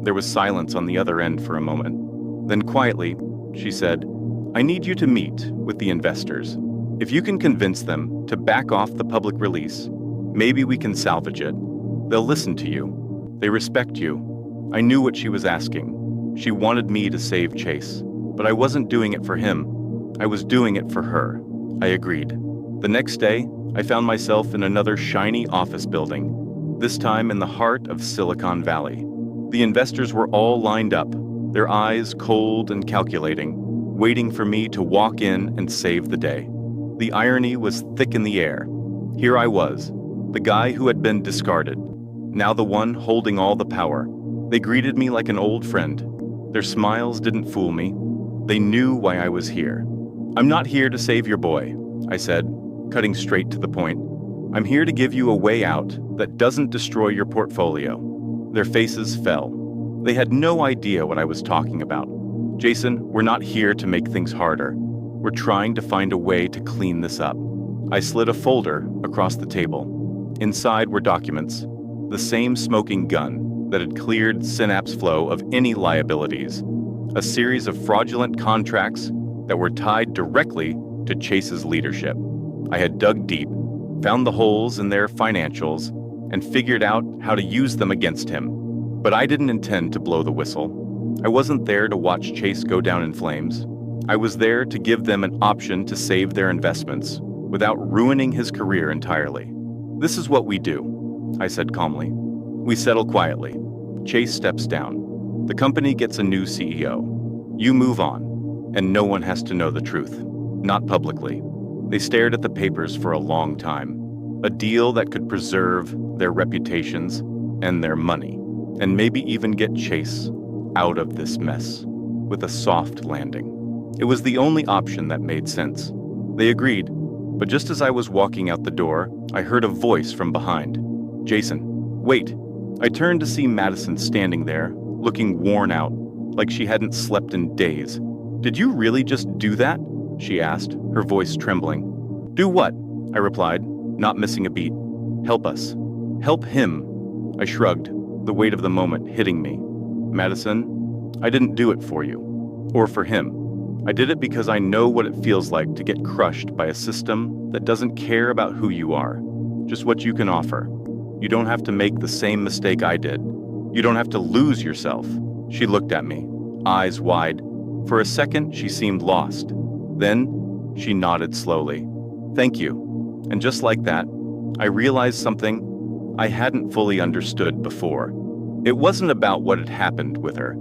There was silence on the other end for a moment. Then quietly, she said, "I need you to meet with the investors. If you can convince them to back off the public release, maybe we can salvage it. They'll listen to you. They respect you." I knew what she was asking. She wanted me to save Chase, but I wasn't doing it for him. I was doing it for her. I agreed. The next day, I found myself in another shiny office building, this time in the heart of Silicon Valley. The investors were all lined up, their eyes cold and calculating, waiting for me to walk in and save the day. The irony was thick in the air. Here I was, the guy who had been discarded, now the one holding all the power. They greeted me like an old friend. Their smiles didn't fool me. They knew why I was here. "I'm not here to save your boy," I said, cutting straight to the point. "I'm here to give you a way out that doesn't destroy your portfolio." Their faces fell. They had no idea what I was talking about. "Jason, we're not here to make things harder. We're trying to find a way to clean this up." I slid a folder across the table. Inside were documents, the same smoking gun that had cleared Synapse Flow of any liabilities, a series of fraudulent contracts that were tied directly to Chase's leadership. I had dug deep, found the holes in their financials, and figured out how to use them against him. But I didn't intend to blow the whistle. I wasn't there to watch Chase go down in flames. I was there to give them an option to save their investments without ruining his career entirely. "This is what we do," I said calmly. "We settle quietly. Chase steps down. The company gets a new CEO. You move on, and no one has to know the truth. Not publicly." They stared at the papers for a long time. A deal that could preserve their reputations and their money, and maybe even get Chase out of this mess with a soft landing. It was the only option that made sense. They agreed, but just as I was walking out the door, I heard a voice from behind. "Jason, wait." I turned to see Madison standing there, looking worn out, like she hadn't slept in days. "Did you really just do that?" she asked, her voice trembling. "Do what?" I replied, not missing a beat. "Help us. Help him." I shrugged, the weight of the moment hitting me. "Madison, I didn't do it for you, or for him. I did it because I know what it feels like to get crushed by a system that doesn't care about who you are, just what you can offer. You don't have to make the same mistake I did. You don't have to lose yourself." She looked at me, eyes wide. For a second, she seemed lost. Then, she nodded slowly. "Thank you." And just like that, I realized something I hadn't fully understood before. It wasn't about what had happened with her.